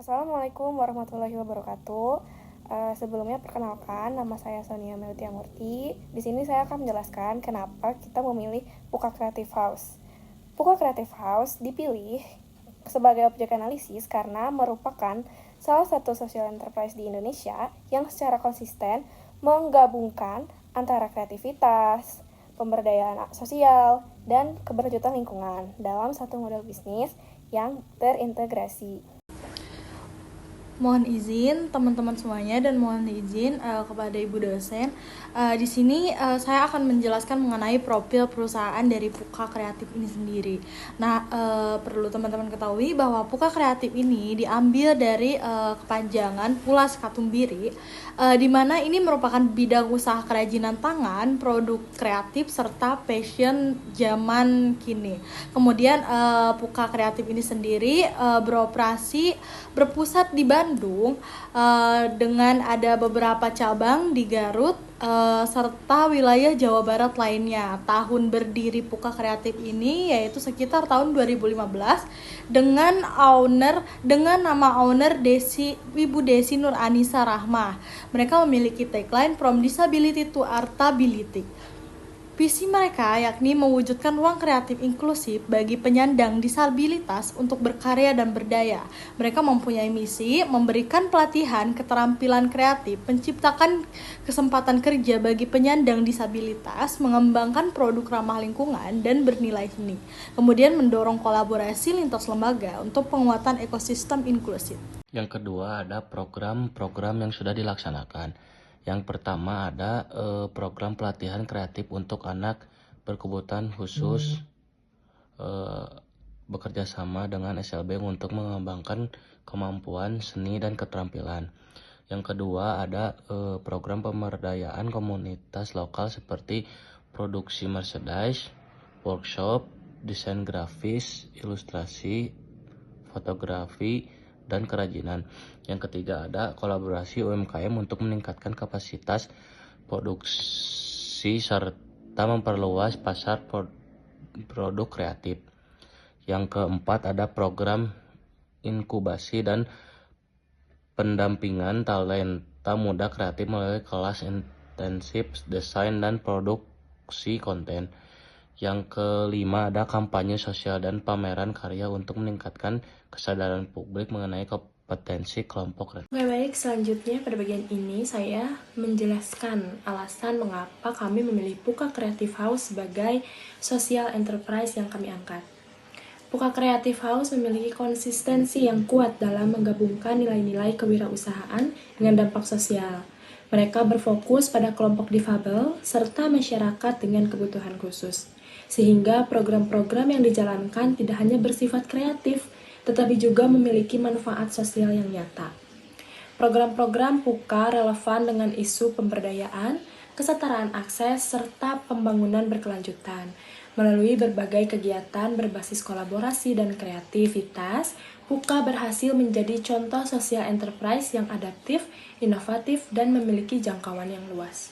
Assalamualaikum warahmatullahi wabarakatuh. Sebelumnya perkenalkan, nama saya Sonia Meltia Murti. Di sini saya akan menjelaskan kenapa kita memilih Puka Creative House. Puka Creative House dipilih sebagai objek analisis karena merupakan salah satu social enterprise di Indonesia yang secara konsisten menggabungkan antara kreativitas, pemberdayaan sosial, dan keberlanjutan lingkungan dalam satu model bisnis yang terintegrasi. Mohon izin teman-teman semuanya dan mohon izin kepada Ibu dosen. Di sini saya akan menjelaskan mengenai profil perusahaan dari Puka Kreatif ini sendiri. Nah, perlu teman-teman ketahui bahwa Puka Kreatif ini diambil dari kepanjangan Pulas Katumbiri, di mana ini merupakan bidang usaha kerajinan tangan, produk kreatif serta fashion zaman kini. Kemudian Puka Kreatif ini sendiri beroperasi berpusat di Bandung dengan ada beberapa cabang di Garut serta wilayah Jawa Barat lainnya. Tahun berdiri Puka Kreatif ini yaitu sekitar tahun 2015 dengan nama owner Ibu Desi Nur Anissa Rahmah. Mereka memiliki tagline From Disability to Artability. Visi mereka yakni mewujudkan ruang kreatif inklusif bagi penyandang disabilitas untuk berkarya dan berdaya. Mereka mempunyai misi memberikan pelatihan keterampilan kreatif, menciptakan kesempatan kerja bagi penyandang disabilitas, mengembangkan produk ramah lingkungan dan bernilai seni. Kemudian mendorong kolaborasi lintas lembaga untuk penguatan ekosistem inklusif. Yang kedua ada program-program yang sudah dilaksanakan. Yang pertama ada program pelatihan kreatif untuk anak berkebutuhan khusus bekerja sama dengan SLB untuk mengembangkan kemampuan seni dan keterampilan. Yang kedua ada program pemberdayaan komunitas lokal seperti produksi merchandise, workshop, desain grafis, ilustrasi, fotografi, dan kerajinan. Yang ketiga ada kolaborasi UMKM untuk meningkatkan kapasitas produksi serta memperluas pasar produk kreatif. Yang keempat ada program inkubasi dan pendampingan talenta muda kreatif melalui kelas intensif desain dan produksi konten. Yang kelima ada kampanye sosial dan pameran karya untuk meningkatkan kesadaran publik mengenai kompetensi kelompok kreatif. Oke, baik, selanjutnya pada bagian ini saya menjelaskan alasan mengapa kami memilih Puka Creative House sebagai social enterprise yang kami angkat. Puka Creative House memiliki konsistensi yang kuat dalam menggabungkan nilai-nilai kewirausahaan dengan dampak sosial. Mereka berfokus pada kelompok difabel serta masyarakat dengan kebutuhan khusus. Sehingga program-program yang dijalankan tidak hanya bersifat kreatif, tetapi juga memiliki manfaat sosial yang nyata. Program-program Puka relevan dengan isu pemberdayaan, kesetaraan akses, serta pembangunan berkelanjutan. Melalui berbagai kegiatan berbasis kolaborasi dan kreativitas, Puka berhasil menjadi contoh social enterprise yang adaptif, inovatif, dan memiliki jangkauan yang luas.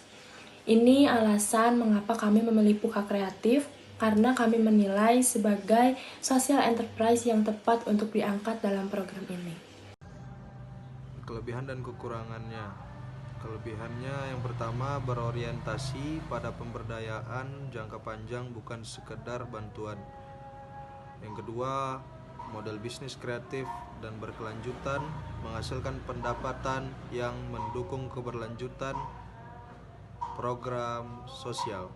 Ini alasan mengapa kami memilih Puka Kreatif, karena kami menilai sebagai social enterprise yang tepat untuk diangkat dalam program ini. Kelebihan dan kekurangannya. Kelebihannya yang pertama berorientasi pada pemberdayaan jangka panjang bukan sekedar bantuan. Yang kedua, model bisnis kreatif dan berkelanjutan menghasilkan pendapatan yang mendukung keberlanjutan program sosial.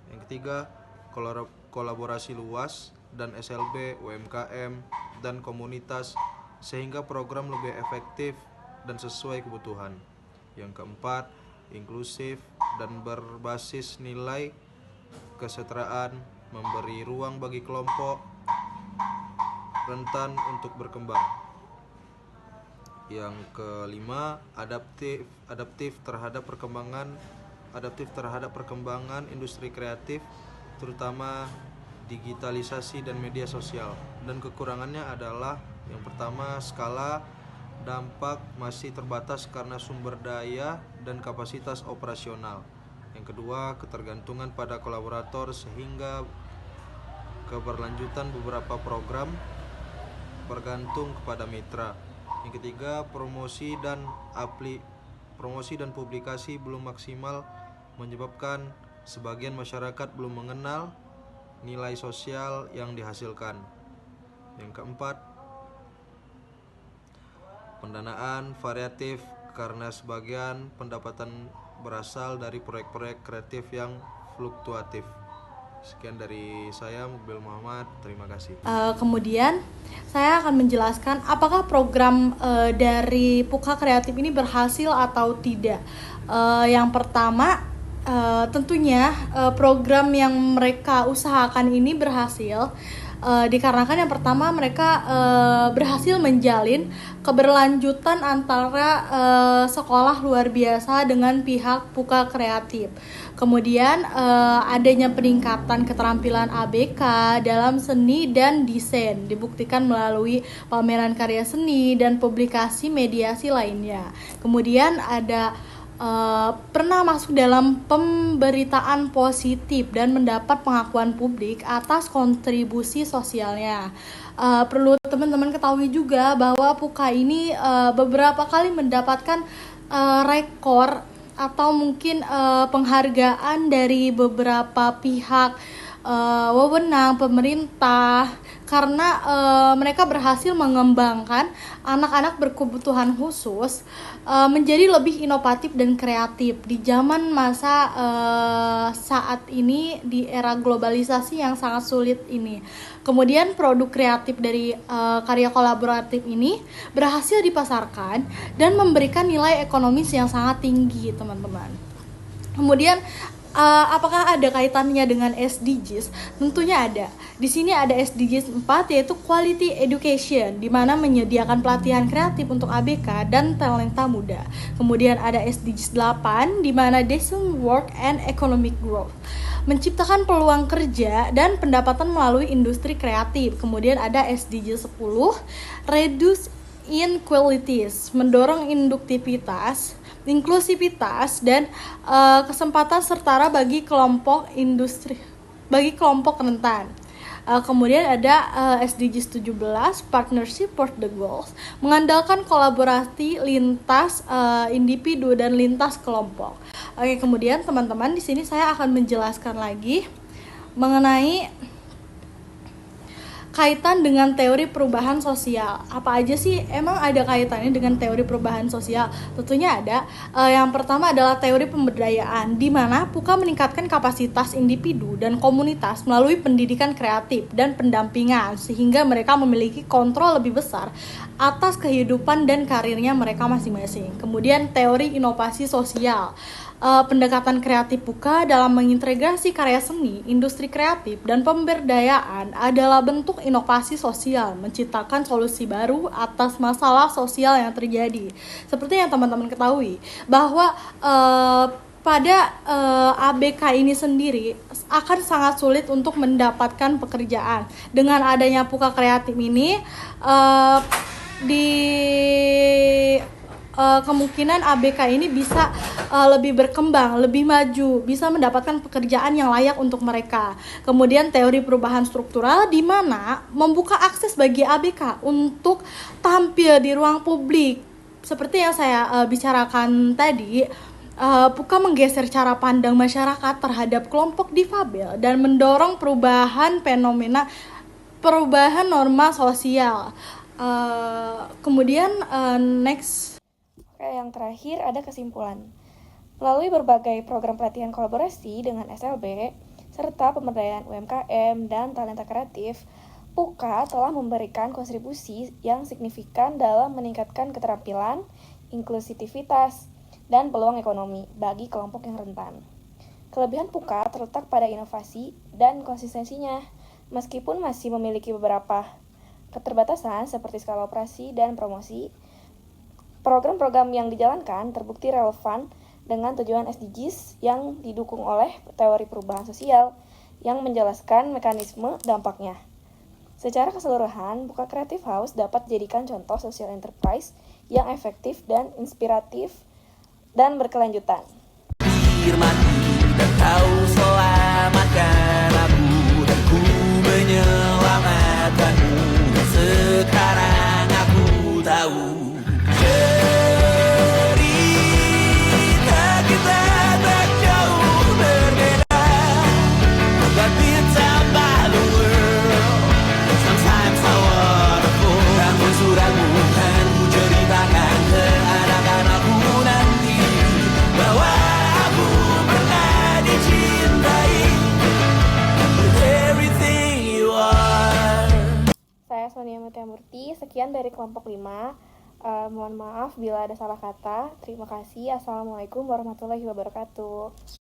Yang ketiga, kolaborasi luas dan SLB, UMKM, dan komunitas sehingga program lebih efektif dan sesuai kebutuhan. Yang keempat, inklusif dan berbasis nilai kesetaraan, memberi ruang bagi kelompok rentan untuk berkembang. Yang kelima, adaptif terhadap perkembangan industri kreatif, terutama digitalisasi dan media sosial. Dan kekurangannya adalah yang pertama, skala dampak masih terbatas karena sumber daya dan kapasitas operasional. Yang kedua, ketergantungan pada kolaborator sehingga keberlanjutan beberapa program bergantung kepada mitra. Yang ketiga, promosi dan publikasi belum maksimal menyebabkan sebagian masyarakat belum mengenal nilai sosial yang dihasilkan. Yang keempat, pendanaan variatif karena sebagian pendapatan berasal dari proyek-proyek kreatif yang fluktuatif. Sekian dari saya, Mukbil Muhammad. Terima kasih. Kemudian saya akan menjelaskan apakah program dari Puka Kreatif ini berhasil atau tidak. Yang pertama, tentunya program yang mereka usahakan ini berhasil dikarenakan yang pertama mereka berhasil menjalin keberlanjutan antara sekolah luar biasa dengan pihak Puka Kreatif. Kemudian adanya peningkatan keterampilan ABK dalam seni dan desain dibuktikan melalui pameran karya seni dan publikasi mediasi lainnya. Kemudian ada pernah masuk dalam pemberitaan positif dan mendapat pengakuan publik atas kontribusi sosialnya. Perlu teman-teman ketahui juga bahwa Puka ini beberapa kali mendapatkan rekor atau mungkin penghargaan dari beberapa pihak wewenang pemerintah karena mereka berhasil mengembangkan anak-anak berkebutuhan khusus menjadi lebih inovatif dan kreatif di zaman masa saat ini di era globalisasi yang sangat sulit ini. Kemudian produk kreatif dari karya kolaboratif ini berhasil dipasarkan dan memberikan nilai ekonomis yang sangat tinggi, teman-teman. Kemudian apakah ada kaitannya dengan SDGs? Tentunya ada. Di sini ada SDGs 4 yaitu Quality Education, di mana menyediakan pelatihan kreatif untuk ABK dan talenta muda. Kemudian ada SDGs 8 di mana Decent Work and Economic Growth, menciptakan peluang kerja dan pendapatan melalui industri kreatif. Kemudian ada SDGs 10 Reduce Inequalities, mendorong induktivitas, inklusivitas dan kesempatan setara bagi kelompok rentan. Kemudian ada SDGs 17 Partnership for the Goals, mengandalkan kolaborasi lintas individu dan lintas kelompok. Oke, kemudian teman-teman di sini saya akan menjelaskan lagi mengenai kaitan dengan teori perubahan sosial. Apa aja sih emang ada kaitannya dengan teori perubahan sosial? Tentunya ada. Yang pertama adalah teori pemberdayaan, di mana Puka meningkatkan kapasitas individu dan komunitas melalui pendidikan kreatif dan pendampingan sehingga mereka memiliki kontrol lebih besar atas kehidupan dan karirnya mereka masing-masing. Kemudian teori inovasi sosial. Pendekatan kreatif Puka dalam mengintegrasi karya seni, industri kreatif, dan pemberdayaan adalah bentuk inovasi sosial, menciptakan solusi baru atas masalah sosial yang terjadi. Seperti yang teman-teman ketahui, bahwa pada ABK ini sendiri akan sangat sulit untuk mendapatkan pekerjaan. Dengan adanya Puka Kreatif ini, kemungkinan ABK ini bisa lebih berkembang, lebih maju, bisa mendapatkan pekerjaan yang layak untuk mereka. Kemudian teori perubahan struktural, di mana membuka akses bagi ABK untuk tampil di ruang publik. Seperti yang saya bicarakan tadi, Puka menggeser cara pandang masyarakat terhadap kelompok difabel dan mendorong perubahan norma sosial. Kemudian next. Oke, yang terakhir ada kesimpulan. Melalui berbagai program pelatihan kolaborasi dengan SLB, serta pemberdayaan UMKM dan talenta kreatif, Puka telah memberikan kontribusi yang signifikan dalam meningkatkan keterampilan, inklusivitas, dan peluang ekonomi bagi kelompok yang rentan. Kelebihan Puka terletak pada inovasi dan konsistensinya, meskipun masih memiliki beberapa keterbatasan seperti skala operasi dan promosi. Program-program yang dijalankan terbukti relevan dengan tujuan SDGs yang didukung oleh teori perubahan sosial yang menjelaskan mekanisme dampaknya. Secara keseluruhan, Puka Creative House dapat dijadikan contoh social enterprise yang efektif dan inspiratif dan berkelanjutan. Dan kau selamatkan aku, dan ku menyelamatkanmu. Sekarang aku tahu cerita kita tak jauh berbeda, but betambah the world. Sometimes I wanna fall. Namun suratmu kan ku ceritakan ke anak-anakku nanti bahwa aku pernah dicintai with everything you are. Saya Sonia Mutiamurti, sekian dari kelompok 5. Mohon maaf bila ada salah kata. Terima kasih. Assalamualaikum warahmatullahi wabarakatuh.